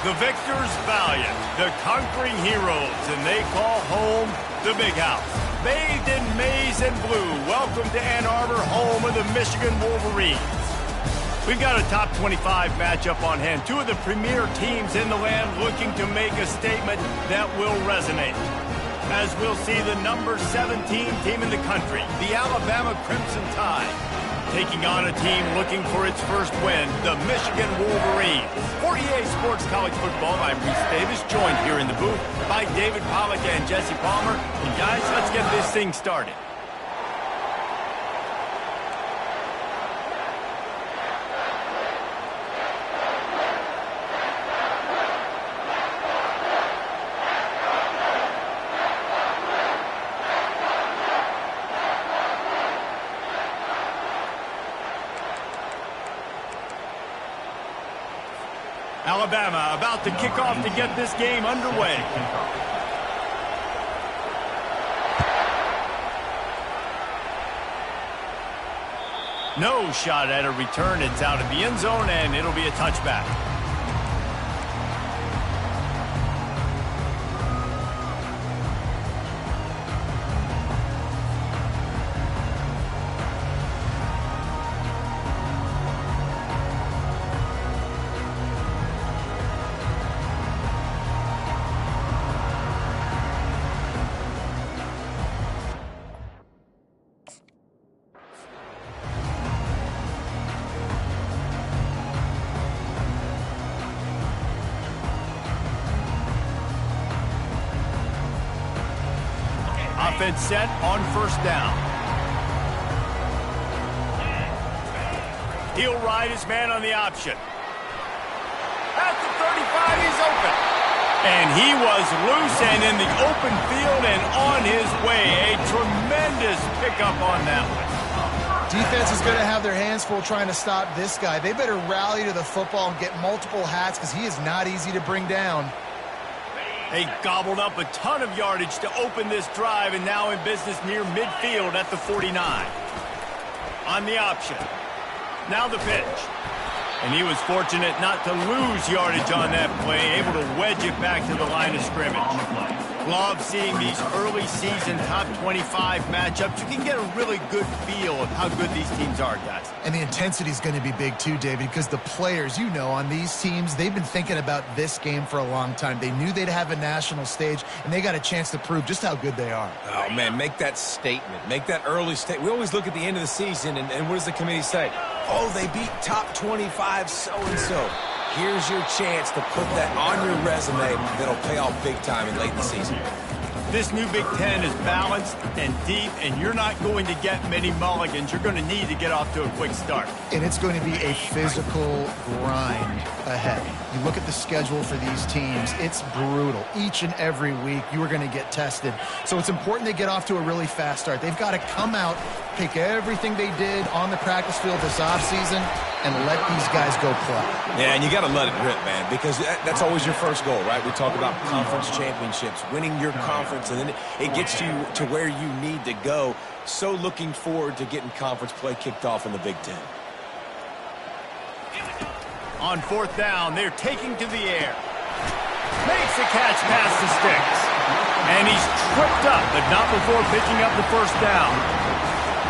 The victors valiant, the conquering heroes, and they call home the Big House. Bathed in maize and blue, welcome to Ann Arbor, home of the Michigan Wolverines. We've got a top 25 matchup on hand. Two of the premier teams in the land looking to make a statement that will resonate. As we'll see the number 17 team in the country, the Alabama Crimson Tide, taking on a team looking for its first win, the Michigan Wolverines. For EA Sports College Football, I'm Reese Davis, joined here in the booth by David Pollack and Jesse Palmer. And guys, let's get this thing started. Alabama about to kick off to get this game underway. No shot at a return. It's out of the end zone, and it'll be a touchback. Offense set on first down. He'll ride his man on the option. At the 35, he's open. And he was loose and in the open field and on his way. A tremendous pickup on that one. Defense is going to have their hands full trying to stop this guy. They better rally to the football and get multiple hats because he is not easy to bring down. They gobbled up a ton of yardage to open this drive and now in business near midfield at the 49. On the option. Now the pitch. And he was fortunate not to lose yardage on that play, able to wedge it back to the line of scrimmage. Love seeing these early season top 25 matchups. You can get a really good feel of how good these teams are, guys. And the intensity is going to be big too, David, because the players, you know, on these teams, they've been thinking about this game for a long time. They knew they'd have a national stage, and they got a chance to prove just how good they are. Oh, man, make that statement. Make that early statement. We always look at the end of the season, and what does the committee say? Oh, they beat top 25 so-and-so. Here's your chance to put that on your resume that'll pay off big time in late in the season. This new Big Ten is balanced and deep, and you're not going to get many mulligans. You're going to need to get off to a quick start. And it's going to be a physical grind ahead. You look at the schedule for these teams, it's brutal. Each and every week, you are going to get tested. So it's important they get off to a really fast start. They've got to come out, take everything they did on the practice field this offseason, and let these guys go play. Yeah, and you got to let it rip, man, because that's always your first goal, right? We talk about conference championships, winning your conference, and then it gets you to where you need to go. So looking forward to getting conference play kicked off in the Big Ten. On fourth down, they're taking to the air. Makes the catch past the sticks. And he's tripped up, but not before picking up the first down.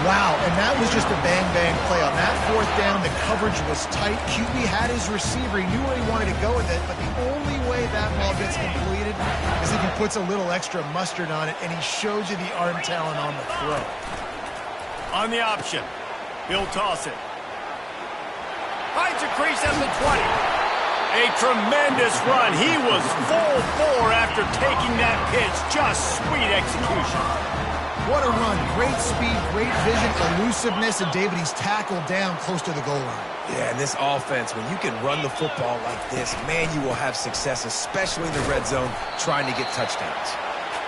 Wow, and that was just a bang-bang play. On that fourth down, the coverage was tight. QB had his receiver. He knew where he wanted to go with it, but the only way that ball gets completed is if he puts a little extra mustard on it, and he shows you the arm talent on the throw. On the option, he'll toss it. Finds a crease at the 20. A tremendous run. He was full bore after taking that pitch. Just sweet execution. What a run. Great speed, great vision, elusiveness, and David, he's tackled down close to the goal line. Yeah, and this offense, when you can run the football like this, man, you will have success, especially in the red zone, trying to get touchdowns.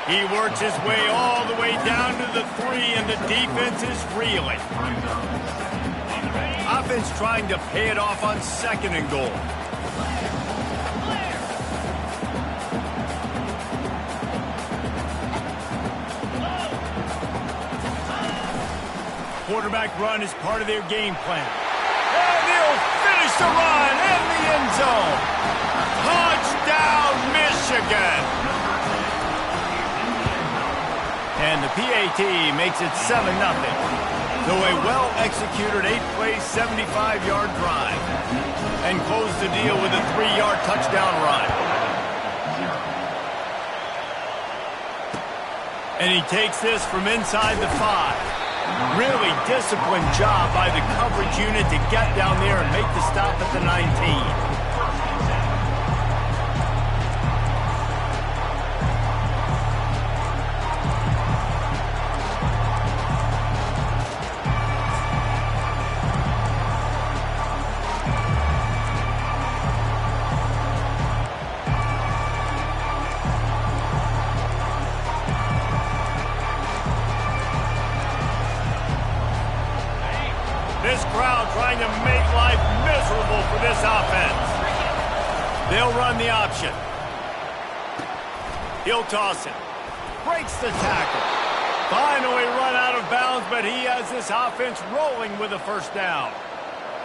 He works his way all the way down to the 3, and the defense is reeling. Offense trying to pay it off on second and goal. Quarterback run is part of their game plan. And he'll finish the run in the end zone. Touchdown! touchdown, Michigan! And the PAT makes it 7-0. So a well-executed 8-play, 75-yard drive. And close the deal with a 3-yard touchdown run. And he takes this from inside the 5. Really disciplined job by the coverage unit to get down there and make the stop at the 19. This crowd trying to make life miserable for this offense. They'll run the option. He'll toss it. Breaks the tackle. Finally run out of bounds, but he has this offense rolling with a first down.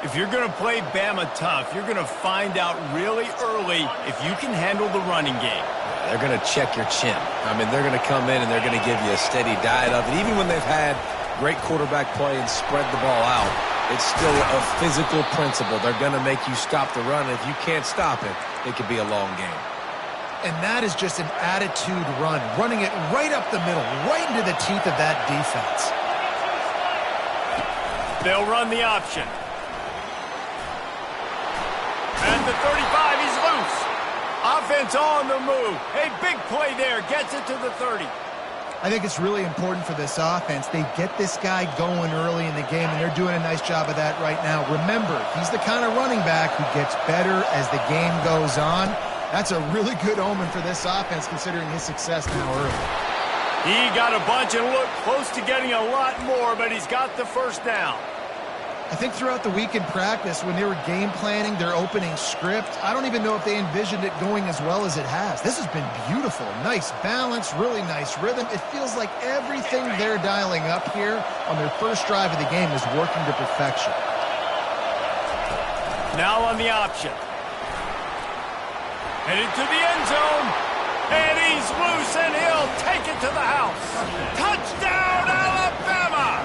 If you're going to play Bama tough, you're going to find out really early if you can handle the running game. They're going to check your chin. I mean, they're going to come in and they're going to give you a steady diet of it. Even when they've had great quarterback play and spread the ball out, it's still a physical principle. They're going to make you stop the run. If you can't stop it, it could be a long game. And that is just an attitude run, running it right up the middle, right into the teeth of that defense. They'll run the option. At the 35, he's loose. Offense on the move. A big play there, gets it to the 30. I think it's really important for this offense. They get this guy going early in the game, and they're doing a nice job of that right now. Remember, he's the kind of running back who gets better as the game goes on. That's a really good omen for this offense, considering his success now early. He got a bunch and looked close to getting a lot more, but he's got the first down. I think throughout the week in practice, when they were game planning their opening script, I don't even know if they envisioned it going as well as it has. This has been beautiful. Nice balance, really nice rhythm. It feels like everything they're dialing up here on their first drive of the game is working to perfection. Now on the option. Headed to the end zone. And he's loose, and he'll take it to the house. Touchdown, Alabama!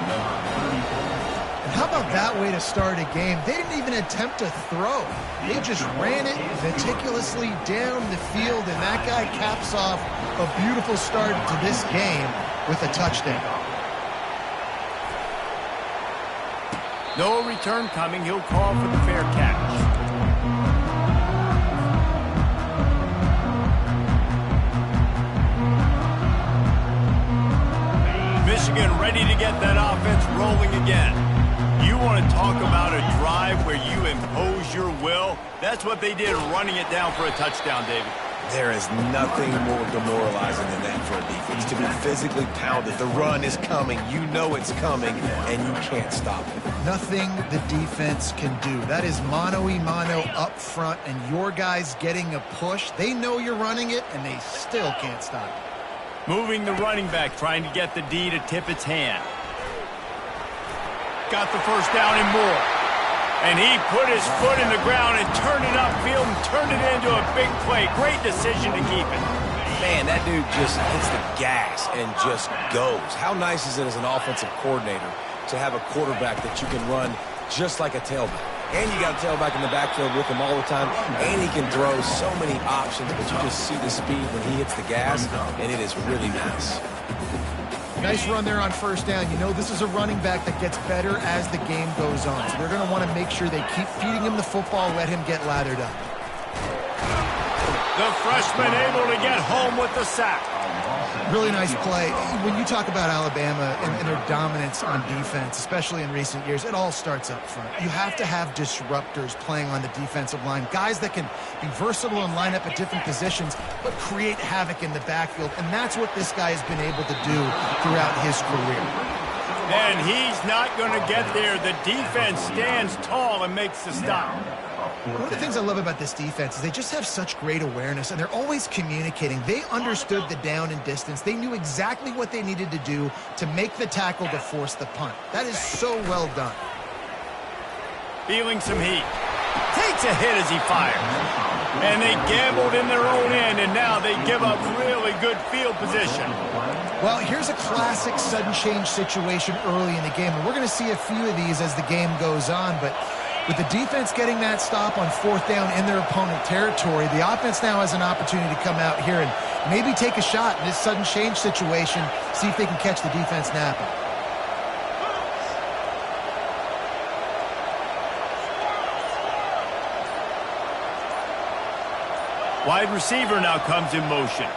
How about that way to start a game? They didn't even attempt to throw. They just ran it meticulously down the field, and that guy caps off a beautiful start to this game with a touchdown. No return coming. He'll call for the fair catch. Michigan ready to get that offense rolling again. You want to talk about a drive where you impose your will? That's what they did, running it down for a touchdown, David. There is nothing more demoralizing than that for a defense, to be physically pounded. The run is coming. You know it's coming, and you can't stop it. Nothing the defense can do. That is mano-a-mano up front, and your guys getting a push. They know you're running it, and they still can't stop it. Moving the running back, trying to get the D to tip its hand. Got the first down and more. And he put his foot in the ground and turned it upfield and turned it into a big play. Great decision to keep it. Man, that dude just hits the gas and just goes. How nice is it as an offensive coordinator to have a quarterback that you can run just like a tailback? And you got a tailback in the backfield with him all the time, and he can throw so many options, but you just see the speed when he hits the gas, and it is really nice. Nice run there on first down. You know this is a running back that gets better as the game goes on, so they're going to want to make sure they keep feeding him the football, let him get lathered up. The freshman able to get home with the sack. Really nice play. When you talk about Alabama and their dominance on defense, especially in recent years, it all starts up front. You have to have disruptors playing on the defensive line, guys that can be versatile and line up at different positions, but create havoc in the backfield, and that's what this guy has been able to do throughout his career. And he's not going to get there. The defense stands tall and makes the stop. One of the things I love about this defense is they just have such great awareness, and they're always communicating. They understood the down and distance. They knew exactly what they needed to do to make the tackle to force the punt. That is so well done. Feeling some heat. Takes a hit as he fires. And they gambled in their own end, and now they give up really good field position. Well, here's a classic sudden change situation early in the game, and we're going to see a few of these as the game goes on, but with the defense getting that stop on 4th down in their opponent territory, the offense now has an opportunity to come out here and maybe take a shot in this sudden change situation, see if they can catch the defense napping. Wide receiver now comes in motion.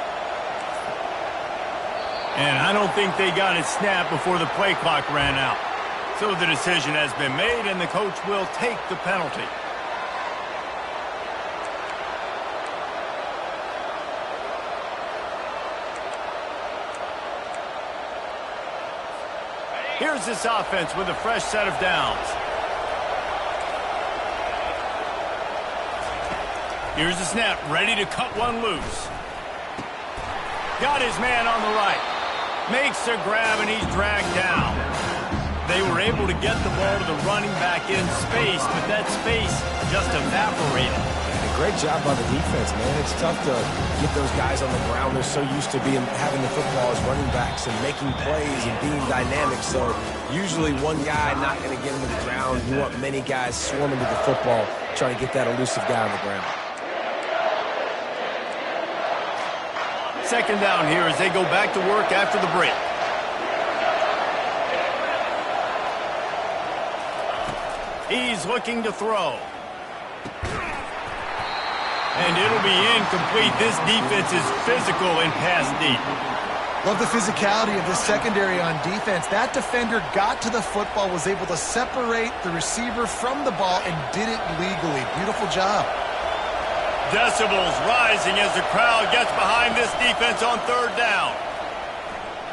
And I don't think they got it snapped before the play clock ran out. So the decision has been made, and the coach will take the penalty. Here's this offense with a fresh set of downs. Here's the snap, ready to cut one loose. Got his man on the right. Makes a grab, and he's dragged down. They were able to get the ball to the running back in space, but that space just evaporated. And a great job by the defense, man. It's tough to get those guys on the ground. They're so used to having the football as running backs and making plays and being dynamic. So usually one guy not going to get him to the ground. You want many guys swarming to the football, trying to get that elusive guy on the ground. Second down here as they go back to work after the break. He's looking to throw. And it'll be incomplete. This defense is physical and pass deep. Love the physicality of this secondary on defense. That defender got to the football, was able to separate the receiver from the ball, and did it legally. Beautiful job. Decibels rising as the crowd gets behind this defense on 3rd down.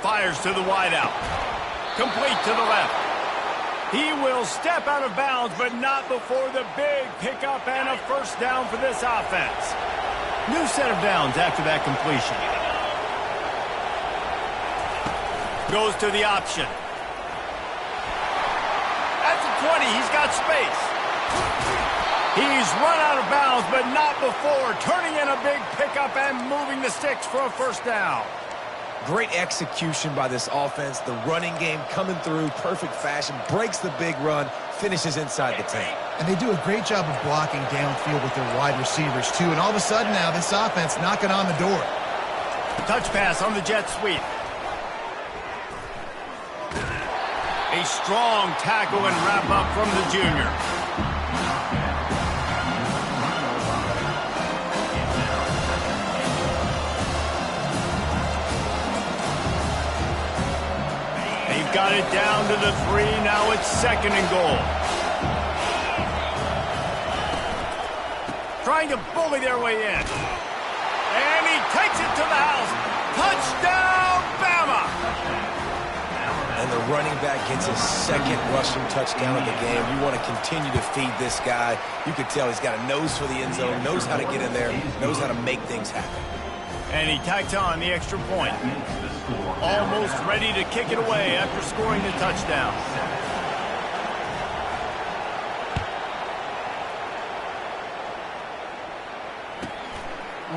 Fires to the wideout. Complete to the left. He will step out of bounds, but not before the big pickup and a first down for this offense. New set of downs after that completion. Goes to the option. At the 20, he's got space. He's run out of bounds, but not before turning in a big pickup and moving the sticks for a first down. Great execution by this offense. The running game coming through, perfect fashion, breaks the big run, finishes inside the 10. And they do a great job of blocking downfield with their wide receivers, too. And all of a sudden now, this offense knocking on the door. Touch pass on the jet sweep. A strong tackle and wrap up from the junior. Got it down to the 3. Now it's 2nd and goal. Trying to bully their way in. And he takes it to the house. Touchdown, Bama! And the running back gets his 2nd rushing touchdown of the game. You want to continue to feed this guy. You could tell he's got a nose for the end zone, knows how to get in there, knows how to make things happen. And he tacks on the extra point. Almost ready to kick it away after scoring the touchdown.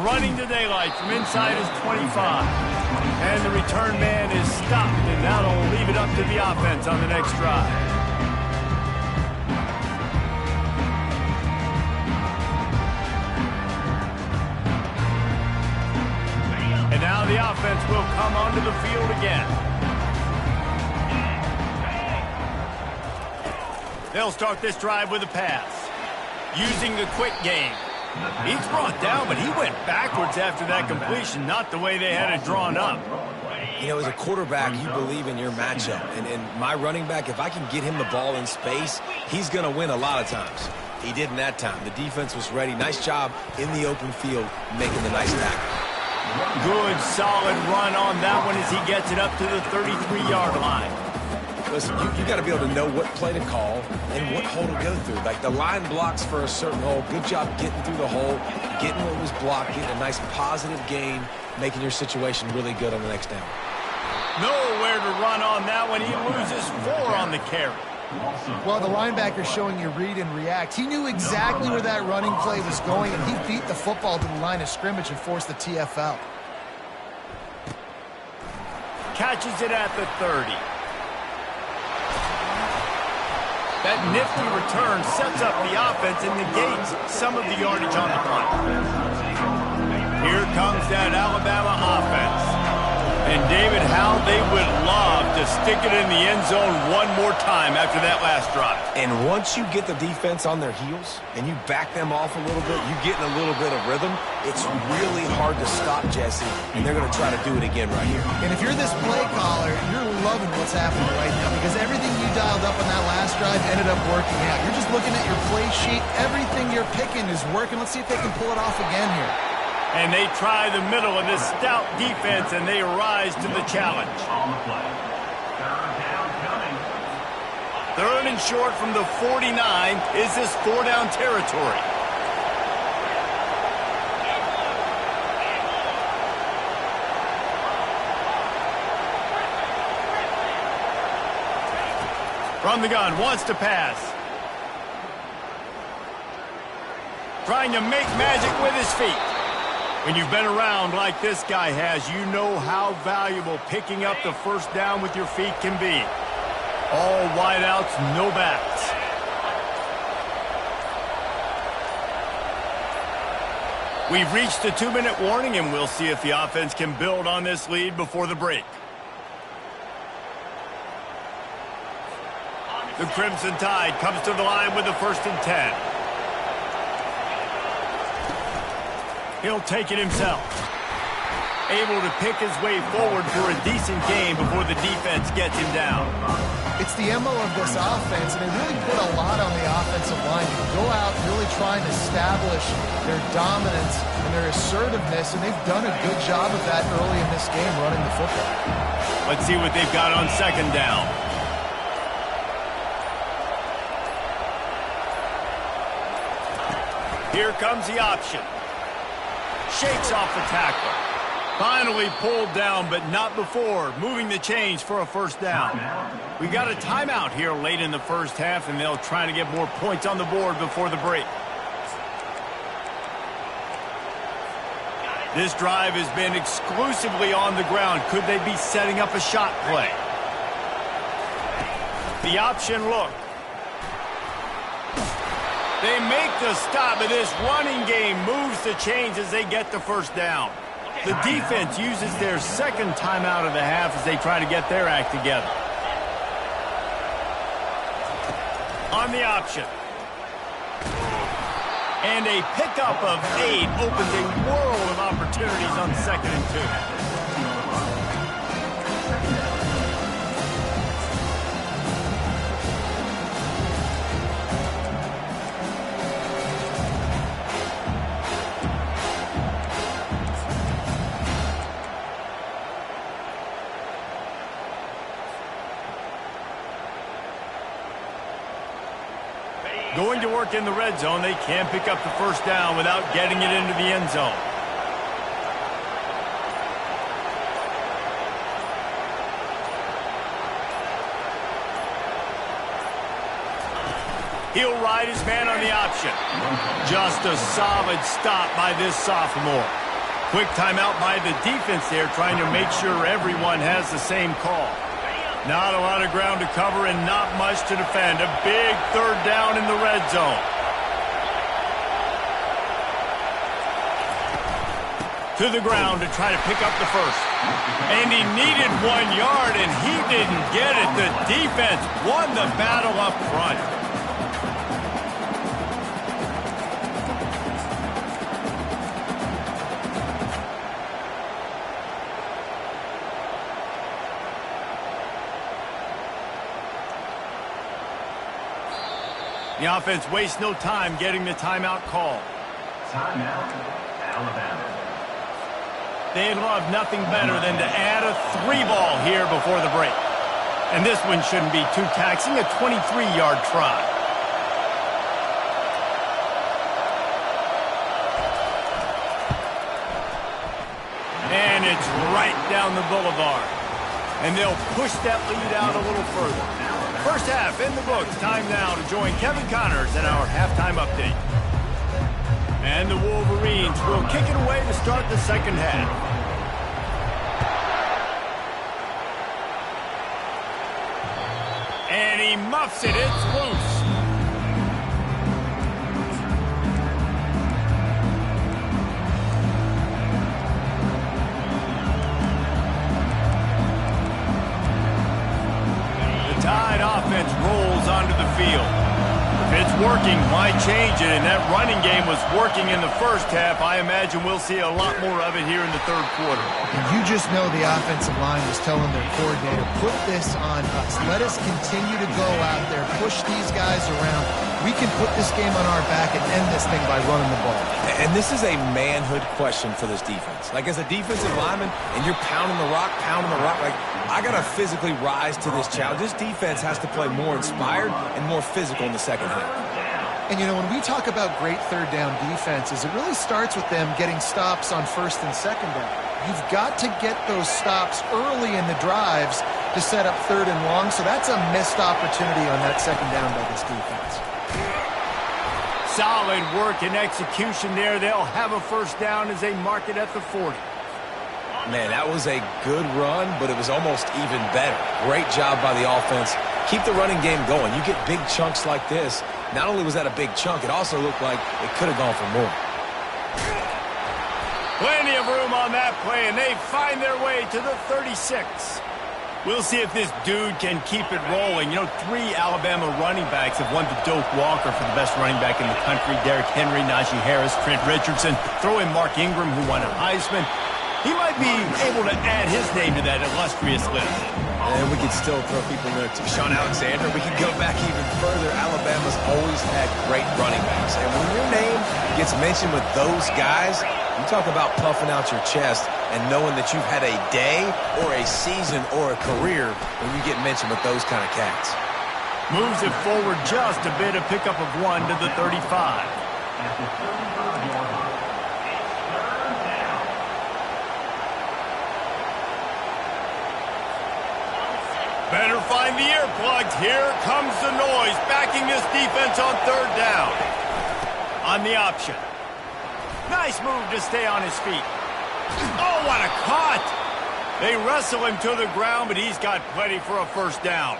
Running to daylight from inside his 25. And the return man is stopped, and now they'll leave it up to the offense on the next drive. And now the offense will come onto the field again. They'll start this drive with a pass. Using the quick game. He's brought down, but he went backwards after that completion, not the way they had it drawn up. You know, as a quarterback, you believe in your matchup. And my running back, if I can get him the ball in space, he's going to win a lot of times. He did in that time. The defense was ready. Nice job in the open field making the nice tackle. Good, solid run on that one as he gets it up to the 33-yard line. Listen, you got to be able to know what play to call and what hole to go through. Like, the line blocks for a certain hole. Good job getting through the hole, getting what was blocked, getting a nice positive gain, making your situation really good on the next down. Nowhere to run on that one. He loses 4 on the carry. Well, the linebacker showing you read and react. He knew exactly where that running play was going, and he beat the football to the line of scrimmage and forced the TFL. Catches it at the 30. That nifty return sets up the offense and negates some of the yardage on the punt. Here comes that Alabama offense. And, David, how they would love to stick it in the end zone one more time after that last drive. And once you get the defense on their heels and you back them off a little bit, you get in a little bit of rhythm, it's really hard to stop, Jesse, and they're going to try to do it again right here. And if you're this play caller, you're loving what's happening right now because everything you dialed up on that last drive ended up working out. You're just looking at your play sheet. Everything you're picking is working. Let's see if they can pull it off again here. And they try the middle of this stout defense, and they rise to the challenge. On the play. Third down coming. 3rd and short from the 49. Is this 4-down territory? From the gun, wants to pass. Trying to make magic with his feet. When you've been around like this guy has, you know how valuable picking up the first down with your feet can be. All wideouts, no backs. We've reached the 2-minute warning, and we'll see if the offense can build on this lead before the break. The Crimson Tide comes to the line with the 1st and 10. He'll take it himself. Able to pick his way forward for a decent game before the defense gets him down. It's the MO of this offense, and they really put a lot on the offensive line to go out and really try and establish their dominance and their assertiveness, and they've done a good job of that early in this game running the football. Let's see what they've got on 2nd down. Here comes the option. Shakes off the tackle. Finally pulled down, but not before moving the chains for a 1st down. We got a timeout here late in the 1st half, and they'll try to get more points on the board before the break. This drive has been exclusively on the ground. Could they be setting up a shot play? The option look. They make the stop, but this running game moves the chains as they get the 1st down. The defense uses their 2nd timeout of the half as they try to get their act together. On the option. And a pickup of 8 opens a world of opportunities on 2nd and 2. Going to work in the red zone. They can't pick up the 1st down without getting it into the end zone. He'll ride his man on the option. Just a solid stop by this sophomore. Quick timeout by the defense there, trying to make sure everyone has the same call. Not a lot of ground to cover and not much to defend. A big 3rd down in the red zone. To the ground to try to pick up the 1st. And he needed 1 yard, and he didn't get it. The defense won the battle up front. The offense wastes no time getting the timeout call. Timeout, Alabama. They'd love nothing better than to add a 3-ball here before the break. And this one shouldn't be too taxing, a 23-yard try. And it's right down the boulevard. And they'll push that lead out a little further. First half in the books. Time now to join Kevin Connors in our halftime update. And the Wolverines will kick it away to start the second half. And he muffs it. It's loose. The Tide offense rolls onto the field. If it's working, why change it? And that running game was working in the first half. I imagine we'll see a lot more of it here in the third quarter. And you just know the offensive line was telling their coordinator, put this on us. Let us continue to go out there, push these guys around. We can put this game on our back and end this thing by running the ball. And this is a manhood question for this defense. Like, as a defensive lineman, and you're pounding the rock, like, I got to physically rise to this challenge. This defense has to play more inspired and more physical in the second half. And, you know, when we talk about great third down defenses, it really starts with them getting stops on first and second down. You've got to get those stops early in the drives to set up third and long, so that's a missed opportunity on that second down by this defense. Solid work and execution there. They'll have a first down as they mark it at the 40. Man, that was a good run, but it was almost even better. Great job by the offense. Keep the running game going. You get big chunks like this. Not only was that a big chunk, it also looked like it could have gone for more. Plenty of room on that play, and they find their way to the 36. We'll see if this dude can keep it rolling. You know, 3 Alabama running backs have won the Doak Walker for the best running back in the country. Derrick Henry, Najee Harris, Trent Richardson. Throw in Mark Ingram, who won a Heisman. He might be able to add his name to that illustrious list. And we could still throw people in there too. Sean Alexander, we can go back even further. Alabama's always had great running backs. And when your name gets mentioned with those guys, you talk about puffing out your chest and knowing that you've had a day or a season or a career when you get mentioned with those kind of cats. Moves it forward just a bit, a pickup of 1 to the 35. At the 35-yard line. Better find the earplugs. Here comes the noise, backing this defense on third down. On the option. Nice move to stay on his feet. Oh, what a cut! They wrestle him to the ground, but he's got plenty for a first down.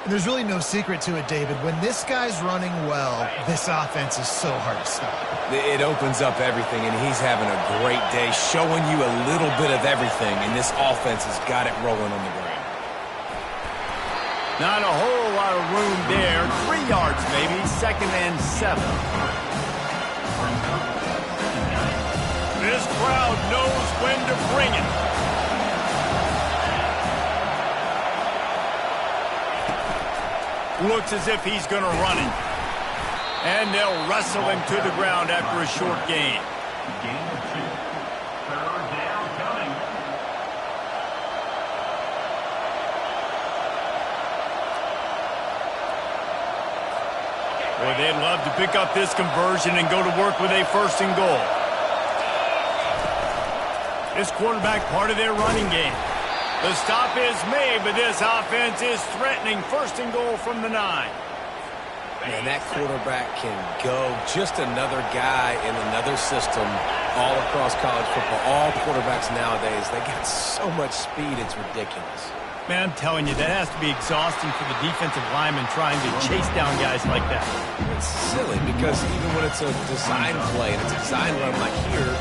And there's really no secret to it, David. When this guy's running well, this offense is so hard to stop. It opens up everything, and he's having a great day, showing you a little bit of everything, and this offense has got it rolling on the ground. Not a whole lot of room there. 3 yards maybe, 2nd and 7. This crowd knows when to bring it. Looks as if he's going to run it. And they'll wrestle him to the ground after a short gain. Gain of 2. Third down coming. Boy, they'd love to pick up this conversion and go to work with a 1st and goal. This quarterback part of their running game. The stop is made, but this offense is threatening 1st and goal from the 9. Man, that quarterback can go. Just another guy in another system all across college football. All quarterbacks nowadays, they got so much speed, it's ridiculous. Man, I'm telling you, that has to be exhausting for the defensive lineman trying to chase down guys like that. It's silly because even when it's a design play and it's a design run like here,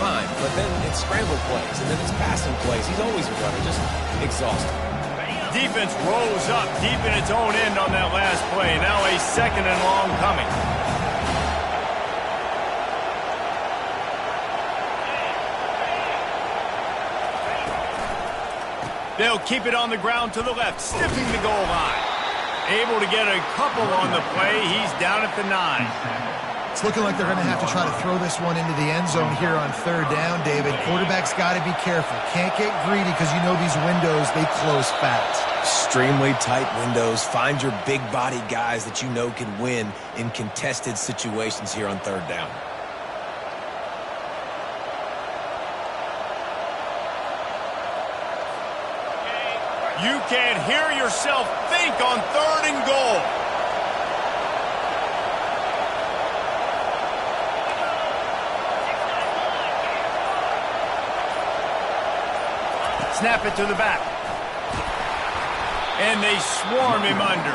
fine. But then it's scramble plays and then it's passing plays. He's always a runner, just exhausting. Defense rose up deep in its own end on that last play. Now a 2nd and long coming. They'll keep it on the ground to the left, sniffing the goal line. Able to get a couple on the play. He's down at the 9. It's looking like they're going to have to try to throw this one into the end zone here on third down, David. Quarterback's got to be careful. Can't get greedy because you know these windows, they close fast. Extremely tight windows. Find your big body guys that you know can win in contested situations here on third down. You can't hear yourself think on 3rd and goal. Snap it to the back. And they swarm him under.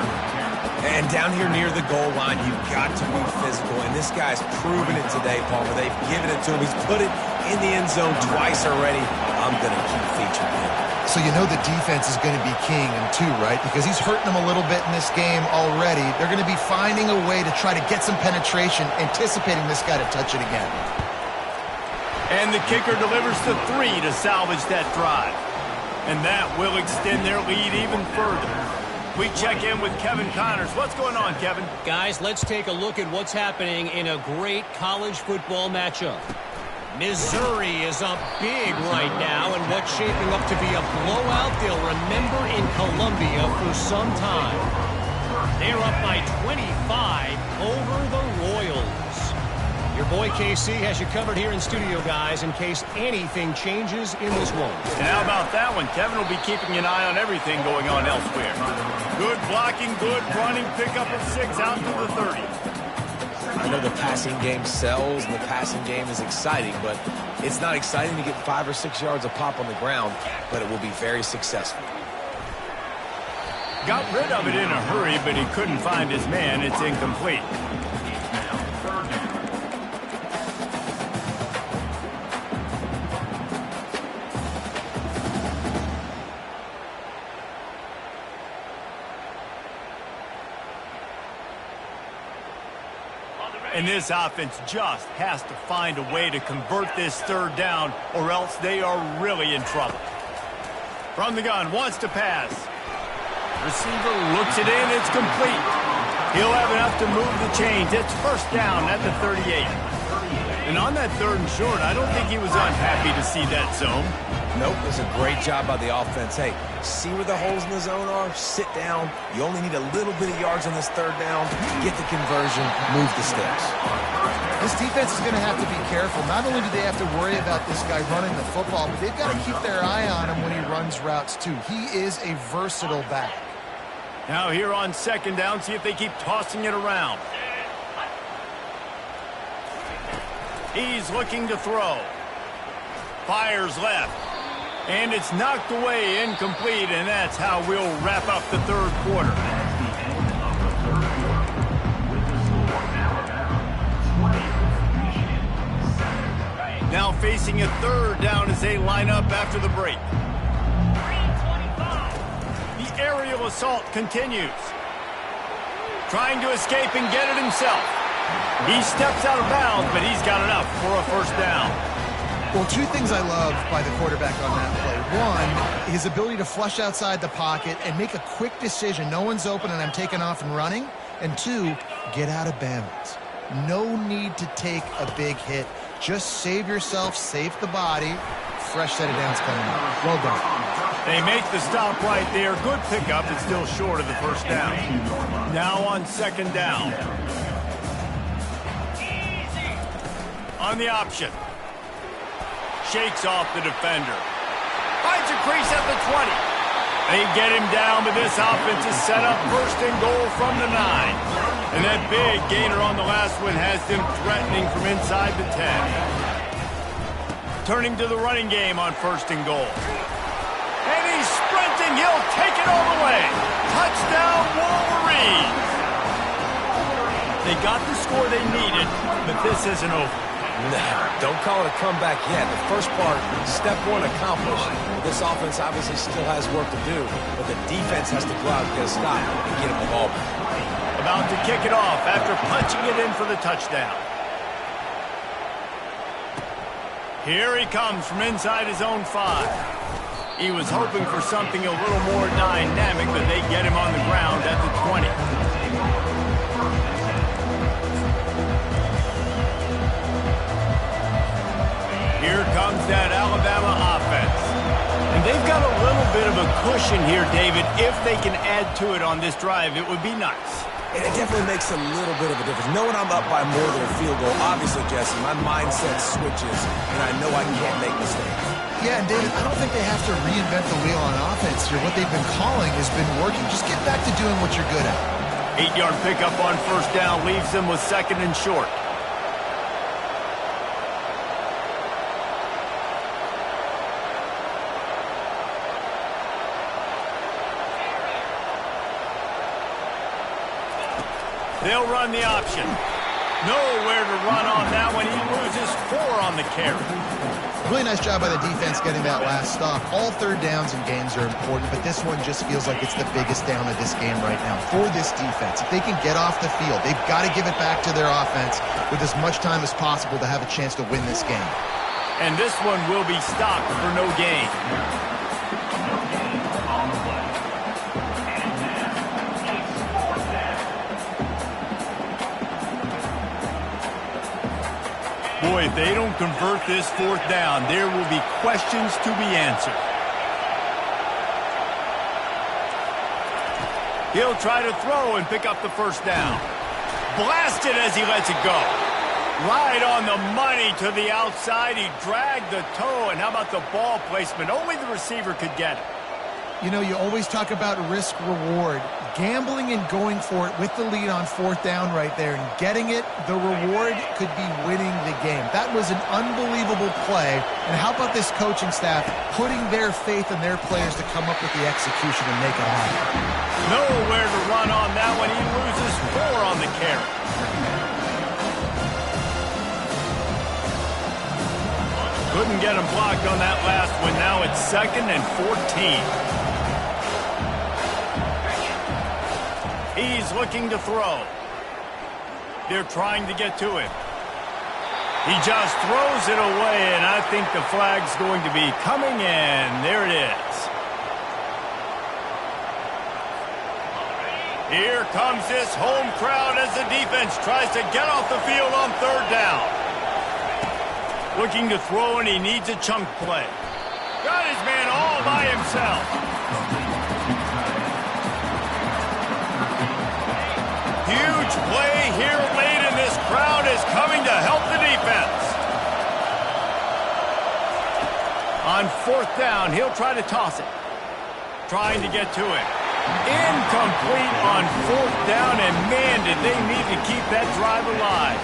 And down here near the goal line, you've got to be physical. And this guy's proven it today, Palmer. They've given it to him. He's put it in the end zone twice already. I'm going to keep featuring him. So you know the defense is going to be king in 2, right? Because he's hurting them a little bit in this game already. They're going to be finding a way to try to get some penetration, anticipating this guy to touch it again. And the kicker delivers the 3 to salvage that drive. And that will extend their lead even further. We check in with Kevin Connors. What's going on, Kevin? Guys, let's take a look at what's happening in a great college football matchup. Missouri is up big right now in what's shaping up to be a blowout they'll remember in Columbia for some time. They're up by 25 over the Royals. Your boy KC has you covered here in studio, guys, in case anything changes in this one. And how about that one? Kevin will be keeping an eye on everything going on elsewhere. Good blocking, good running, pickup of 6 out to the 30. I know the passing game sells and the passing game is exciting, but it's not exciting to get 5 or 6 yards of pop on the ground, but it will be very successful. Got rid of it in a hurry, but he couldn't find his man. It's incomplete. And this offense just has to find a way to convert this 3rd down, or else they are really in trouble. From the gun, wants to pass. Receiver looks it in, it's complete. He'll have enough to move the chains. It's 1st down at the 38. And on that 3rd and short, I don't think he was unhappy to see that zone. Nope, it's a great job by the offense. Hey, see where the holes in the zone are? Sit down. You only need a little bit of yards on this 3rd down. Get the conversion, move the sticks. This defense is going to have to be careful. Not only do they have to worry about this guy running the football, but they've got to keep their eye on him when he runs routes too. He is a versatile back. Now here on 2nd down, see if they keep tossing it around. He's looking to throw. Fires left. And it's knocked away, incomplete, and that's how we'll wrap up the 3rd quarter. Now facing a 3rd down as they line up after the break. The aerial assault continues. Trying to escape and get it himself. He steps out of bounds, but he's got enough for a 1st down. Well, 2 things I love by the quarterback on that play. 1, his ability to flush outside the pocket and make a quick decision. No one's open and I'm taking off and running. And 2, get out of bounds. No need to take a big hit. Just save yourself, save the body. Fresh set of downs coming up. Well done. They make the stop right there. Good pickup. It's still short of the 1st down. Now on 2nd down. On the option. Shakes off the defender. Finds a crease at the 20. They get him down, but this offense is set up 1st and goal from the 9. And that big gainer on the last one has them threatening from inside the 10. Turning to the running game on 1st and goal. And he's sprinting. He'll take it all the way. Touchdown, Wolverines. They got the score they needed, but this isn't over. No, don't call it a comeback yet. The first part, step 1 accomplished. This offense obviously still has work to do, but the defense has to go out and get a stop and get him the ball back. About to kick it off after punching it in for the touchdown. Here he comes from inside his own 5. He was hoping for something a little more dynamic, but they get him on the ground at the 20. Here comes that Alabama offense. And they've got a little bit of a cushion here, David. If they can add to it on this drive, it would be nice. And it definitely makes a little bit of a difference. Knowing I'm up by more than a field goal, obviously, Jesse, my mindset switches, and I know I can't make mistakes. Yeah, and David, I don't think they have to reinvent the wheel on offense here. What they've been calling has been working. Just get back to doing what you're good at. 8-yard pickup on first down leaves them with 2nd and short. They'll run the option. Nowhere to run on that one. He loses 4 on the carry. Really nice job by the defense getting that last stop. All third downs and gains are important, but this one just feels like it's the biggest down of this game right now for this defense. If they can get off the field, they've got to give it back to their offense with as much time as possible to have a chance to win this game. And this one will be stopped for no gain. Boy, if they don't convert this 4th down, there will be questions to be answered. He'll try to throw and pick up the 1st down. Blasted as he lets it go. Right on the money to the outside. He dragged the toe, and how about the ball placement? Only the receiver could get it. You know, you always talk about risk-reward. Gambling and going for it with the lead on 4th down right there and getting it, the reward could be winning the game. That was an unbelievable play. And how about this coaching staff putting their faith in their players to come up with the execution and make it happen? Nowhere to run on that one. He loses 4 on the carry. Couldn't get him blocked on that last one. Now it's 2nd and 14. He's looking to throw. They're trying to get to him. He just throws it away, and I think the flag's going to be coming in. There it is. Here comes this home crowd as the defense tries to get off the field on 3rd down. Looking to throw, and he needs a chunk play. Got his man all by himself. Huge play here late, and this crowd is coming to help the defense. On 4th down, he'll try to toss it. Trying to get to it. Incomplete on 4th down, and man, did they need to keep that drive alive.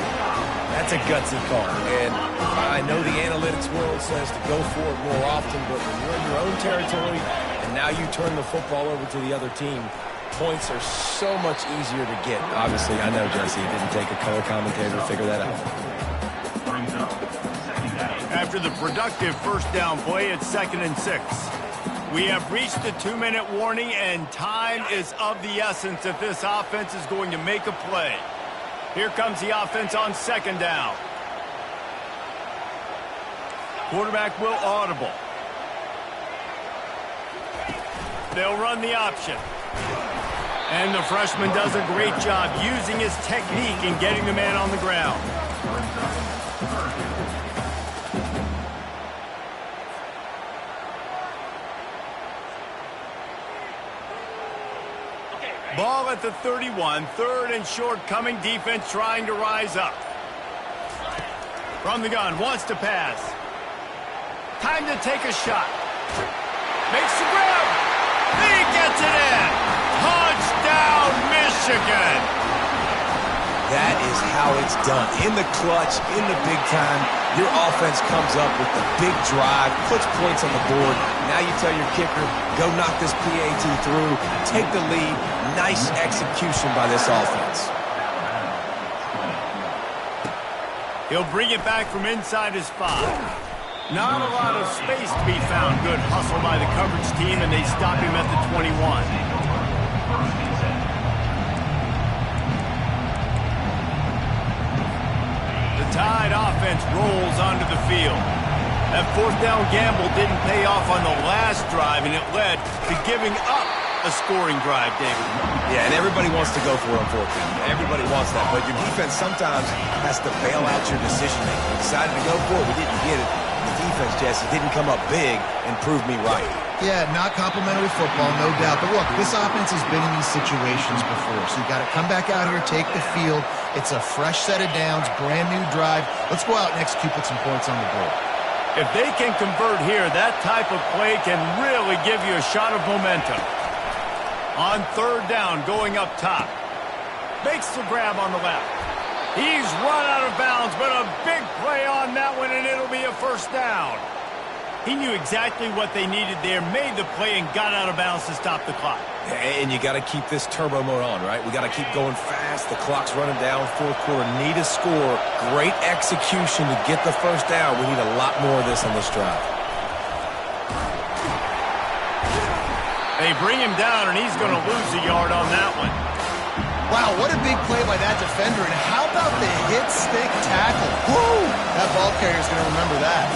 That's a gutsy call, and I know the analytics world says to go for it more often, but when you're in your own territory and now you turn the football over to the other team, points are so much easier to get. Obviously, I know, Jesse, it didn't take a color commentator to figure that out. After the productive 1st down play, it's 2nd and 6. We have reached the 2-minute warning, and time is of the essence if this offense is going to make a play. Here comes the offense on 2nd down. Quarterback will audible. They'll run the option. And the freshman does a great job using his technique and getting the man on the ground. Ball at the 31, 3rd and short coming, defense trying to rise up. From the gun, wants to pass. Time to take a shot. Makes the grab. He gets it in. Touchdown, Michigan. That is how it's done. In the clutch, in the big time, your offense comes up with the big drive, puts points on the board. Now you tell your kicker, go knock this PAT through, take the lead. Nice execution by this offense. He'll bring it back from inside his 5. Not a lot of space to be found. Good hustle by the coverage team, and they stop him at the 21. The Tide offense rolls onto the field. That 4th down gamble didn't pay off on the last drive, and it led to giving up a scoring drive, David. Yeah, and everybody wants to go for it on 4th down. Everybody wants that, but your defense sometimes has to bail out your decision-making. We decided to go for it. We didn't get it. The defense, Jesse, didn't come up big and prove me right. Yeah, not complimentary football, no doubt. But look, this offense has been in these situations before. So you got to come back out here, take the field. It's a fresh set of downs, brand new drive. Let's go out and execute, put some points on the board. If they can convert here, that type of play can really give you a shot of momentum. On third down, going up top. Makes the grab on the left. He's run out of bounds, but a big play on that one, and it'll be a first down. He knew exactly what they needed there, made the play, and got out of bounds to stop the clock. And you got to keep this turbo mode on, right? We got to keep going fast. The clock's running down, fourth quarter. Need a score. Great execution to get the first down. We need a lot more of this on this drive. They bring him down, and he's going to lose a yard on that one. Wow, what a big play by that defender. And how about the hit stick tackle? Woo! That ball carrier's going to remember that.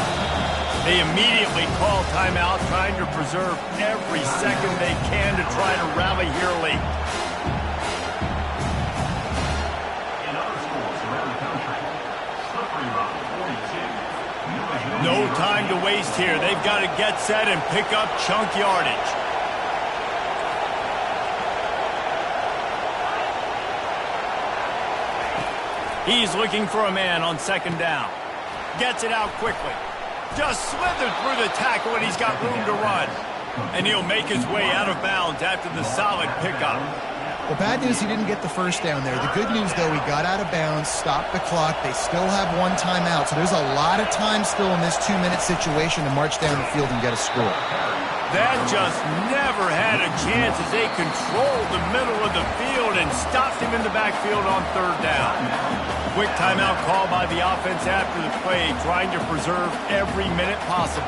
They immediately call timeout, trying to preserve every second they can to try to rally here late. In other schools around the country, Slippery Rock 42. No time to waste here. They've got to get set and pick up chunk yardage. He's looking for a man on second down. Gets it out quickly. Just slithered through the tackle, and he's got room to run. And he'll make his way out of bounds after the solid pickup. The bad news, he didn't get the first down there. The good news, though, he got out of bounds, stopped the clock. They still have one timeout, so there's a lot of time still in this 2-minute situation to march down the field and get a score. That just never had a chance as they controlled the middle of the field and stopped him in the backfield on third down. Quick timeout call by the offense after the play, trying to preserve every minute possible.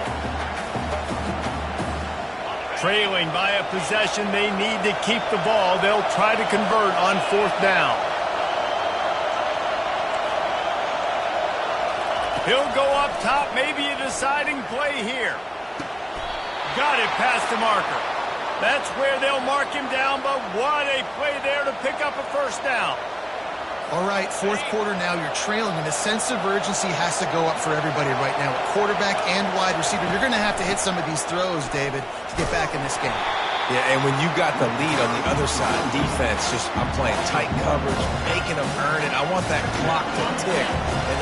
Trailing by a possession, they need to keep the ball. They'll try to convert on fourth down. He'll go up top, maybe a deciding play here. Got it past the marker. That's where they'll mark him down, but what a play there to pick up a first down. All right, fourth quarter now, you're trailing, and the sense of urgency has to go up for everybody right now. Quarterback and wide receiver, you're going to have to hit some of these throws, David, to get back in this game. Yeah, and when you got the lead on the other side, defense, I'm playing tight coverage, making them earn it. I want that clock to tick.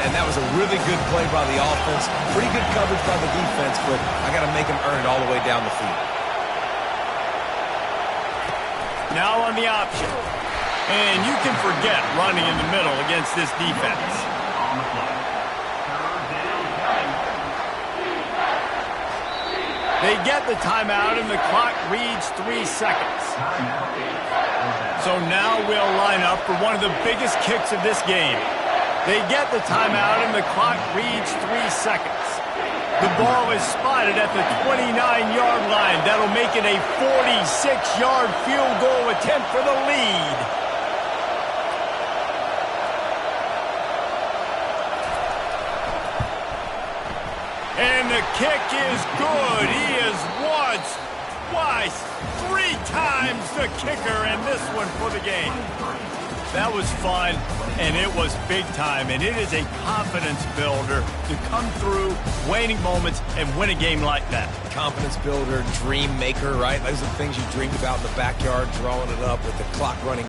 And that was a really good play by the offense. Pretty good coverage by the defense, but I got to make them earn it all the way down the field. Now on the option. And you can forget running in the middle against this defense. On the play. They get the timeout, and the clock reads 3 seconds. So now we'll line up for one of the biggest kicks of this game. They get the timeout, and the clock reads 3 seconds. The ball is spotted at the 29-yard line. That'll make it a 46-yard field goal attempt for the lead. And the kick is good. He is once, twice, 3 times the kicker, and this one for the game. That was fun, and it was big time, and it is a confidence builder to come through waning moments and win a game like that. Confidence builder, dream maker, right? Those are the things you dreamed about in the backyard, drawing it up with the clock running